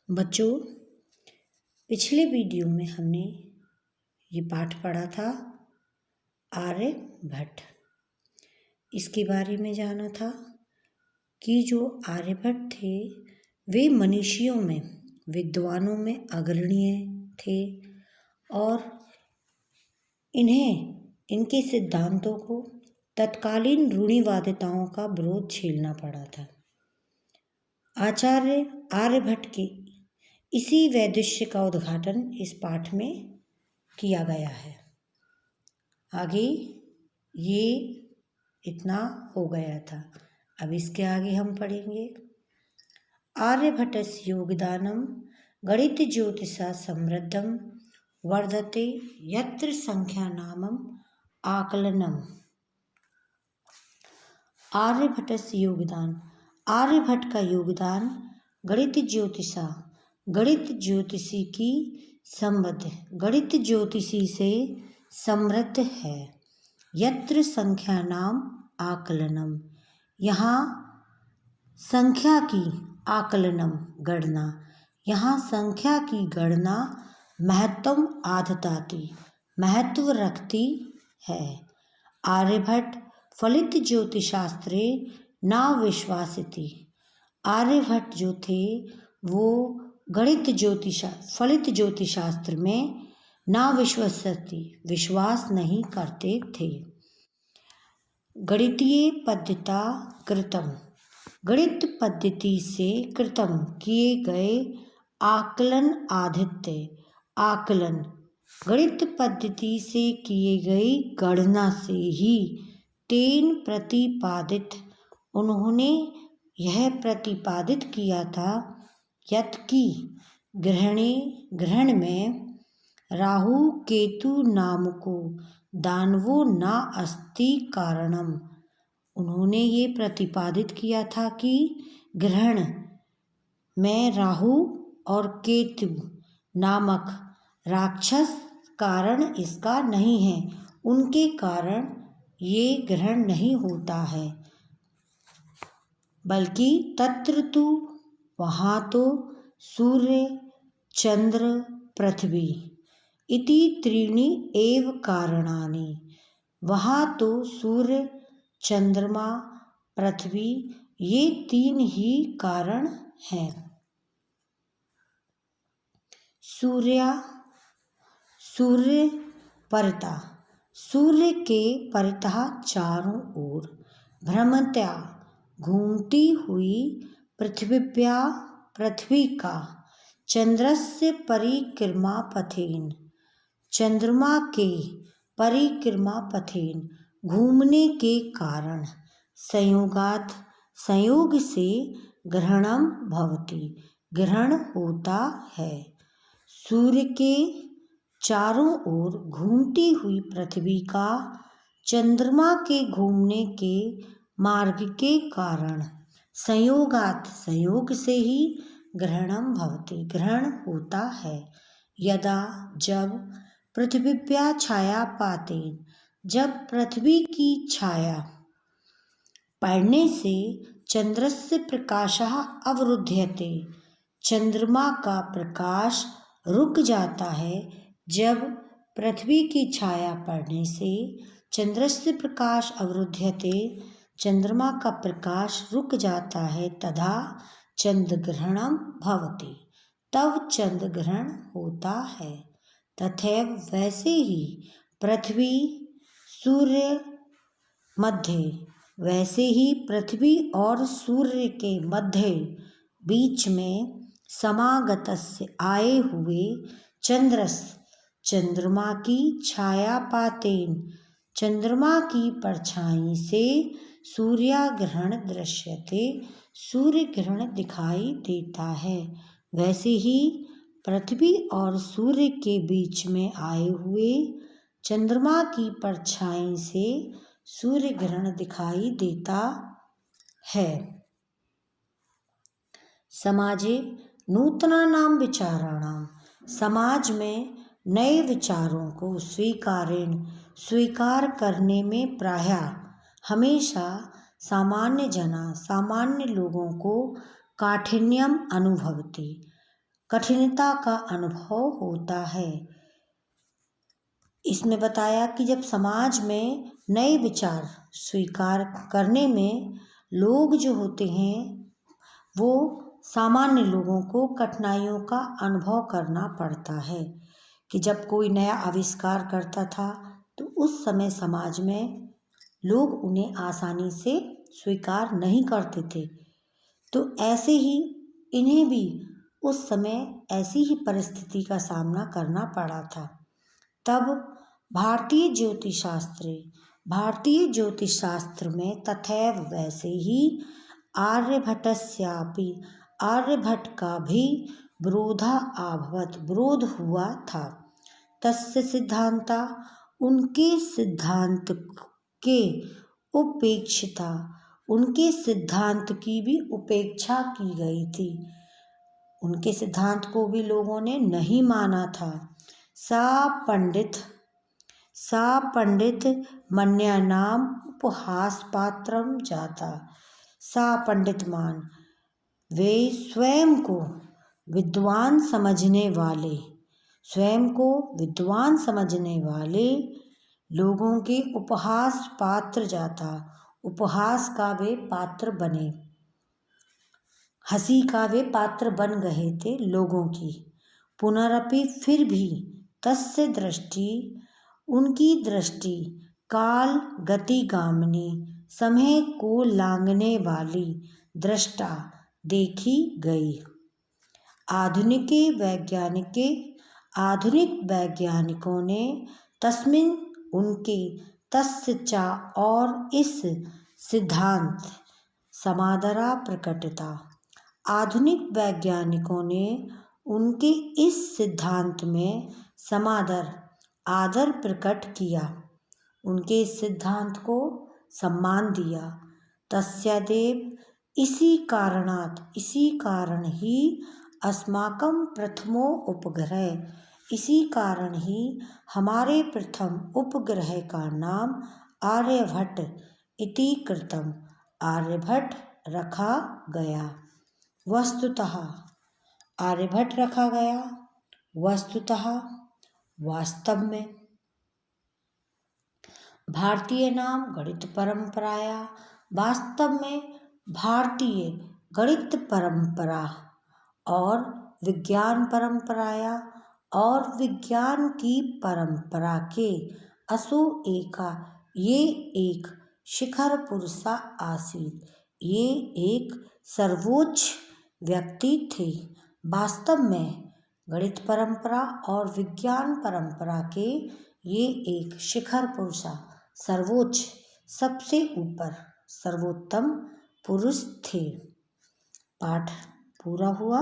बच्चों, पिछले वीडियो में हमने ये पाठ पढ़ा था आर्यभट्ट। इसके बारे में जाना था कि जो आर्यभट्ट थे वे मनीषियों में, विद्वानों में अग्रणीय थे और इनके सिद्धांतों को तत्कालीन रूढ़िवादिताओं का विरोध झेलना पड़ा था। आचार्य आर्यभट्ट के इसी वैदुष्य का उद्घाटन इस पाठ में किया गया है। आगे ये इतना हो गया था, अब इसके आगे हम पढ़ेंगे। आर्यभट्टस्य योगदानम गणित ज्योतिषा समृद्धम वर्धते यत्र संख्यानामम आकलनम। आर्यभट्टस्य योगदान, आर्यभट्ट का योगदान गणित ज्योतिषा, गणित ज्योतिषी की संबद्ध, गणित ज्योतिषी से समृद्ध है। यत्र संख्यानाम आकलनम, यहाँ संख्या की आकलनम गणना, यहाँ संख्या की गणना महत्तम आदताती, महत्व रखती है। आर्यभट्ट फलित ज्योतिषशास्त्रे न विश्वासिति, आर्यभट्ट जो थे वो फलित ज्योतिषशास्त्र में ना विश्वसति, विश्वास नहीं करते थे। गणितीय पद्धता कृतम, गणित पद्धति से कृतम किए गए आकलन आदित्य, आकलन गणित पद्धति से किए गई गणना से ही तेन प्रतिपादित, उन्होंने यह प्रतिपादित किया था यत् की ग्रहण में राहु केतु नाम को दानवो न अस्ति कारणम, उन्होंने ये प्रतिपादित किया था कि ग्रहण में राहु और केतु नामक राक्षस कारण इसका नहीं है, उनके कारण ये ग्रहण नहीं होता है, बल्कि तत्र तु, वहाँ तो सूर्य चंद्र पृथ्वी इति त्रीणि एव कारणानि, वहाँ तो सूर्य चंद्रमा पृथ्वी ये तीन ही कारण हैं। सूर्य परितः, सूर्य के परितः चारों ओर भ्रमत्या घूमती हुई पृथ्वी का चंद्रस्य परिक्रमा पथेन, चंद्रमा के परिक्रमा पथेन घूमने के कारण संयोगात्, संयोग से ग्रहणम भवति, ग्रहण होता है। सूर्य के चारों ओर घूमती हुई पृथ्वी का चंद्रमा के घूमने के मार्ग के कारण संयोगात्, संयोग से ही ग्रहणम भवति, ग्रहण होता है। यदा, जब पृथ्व्या छाया पातेन, जब पृथ्वी की छाया पड़ने से चंद्रस्य प्रकाशः अवरुध्यते, चंद्रमा का प्रकाश रुक जाता है। जब पृथ्वी की छाया पड़ने से चंद्रस्य प्रकाश अवरुध्यते, चंद्रमा का प्रकाश रुक जाता है, तथा चंद्रग्रहणम भवति, तब चंद्रग्रहण होता है। तथैव, वैसे ही पृथ्वी सूर्य मध्य, वैसे ही पृथ्वी और सूर्य के मध्य बीच में समागतस्य आए हुए चंद्रस, चंद्रमा की छाया पातेन, चंद्रमा की परछाई से सूर्यग्रहण दृश्यते, सूर्य ग्रहण दिखाई देता है। वैसे ही पृथ्वी और सूर्य के बीच में आए हुए चंद्रमा की परछाई से सूर्य ग्रहण दिखाई देता है। समाजे नूतनानां विचाराणां, समाज में नए विचारों को स्वीकार करने में प्रायः हमेशा सामान्य लोगों को काठिन्यम अनुभवति, कठिनता का अनुभव होता है। इसमें बताया कि जब समाज में नए विचार स्वीकार करने में लोग जो होते हैं वो सामान्य लोगों को कठिनाइयों का अनुभव करना पड़ता है। कि जब कोई नया आविष्कार करता था तो उस समय समाज में लोग उन्हें आसानी से स्वीकार नहीं करते थे। तो ऐसे ही इन्हें भी उस समय ऐसी ही परिस्थिति का सामना करना पड़ा था। तब भारतीय ज्योतिष शास्त्र में तथैव वैसे ही आर्यभट्टस्यापि आर्यभट्ट का भी विरोध हुआ था। तस्य सिद्धांता उनके सिद्धांत के उपेक्षिता उनके सिद्धांत की भी उपेक्षा की गई थी। उनके सिद्धांत को भी लोगों ने नहीं माना था। सा पंडित मन्यानाम उपहास पात्रम जाता। सा पंडितमान वे स्वयं को विद्वान समझने वाले लोगों के उपहास पात्र जाता। उपहास का वे पात्र बने, हंसी का वे पात्र बन गए थे लोगों की। पुनरपि फिर भी तस्य दृष्टि उनकी दृष्टि काल गतिगामिनी समय को लांघने वाली दृष्टा देखी गई। आधुनिक वैज्ञानिकों ने तस्मिन उनके तस्य चा और इस सिद्धांत समादरा प्रकटता। आधुनिक वैज्ञानिकों ने उनके इस सिद्धांत में आदर प्रकट किया, उनके इस सिद्धांत को सम्मान दिया। तस्यादेव इसी कारण ही अस्माकं प्रथमो उपग्रह इसी कारण ही हमारे प्रथम उपग्रह का नाम आर्यभट्ट इति कृतम आर्यभट्ट रखा गया। वस्तुतः आर्यभट्ट रखा गया। वस्तुतः वास्तव में भारतीय नाम गणित परंपराया वास्तव में भारतीय गणित परंपरा और विज्ञान परंपराया और विज्ञान की परंपरा के असो एका ये एक शिखर पुरुषा आसीत। ये एक सर्वोच्च व्यक्ति थे। वास्तव में गणित परंपरा और विज्ञान परंपरा के ये एक शिखर पुरुषा सर्वोच्च सबसे ऊपर सर्वोत्तम पुरुष थे। पाठ पूरा हुआ।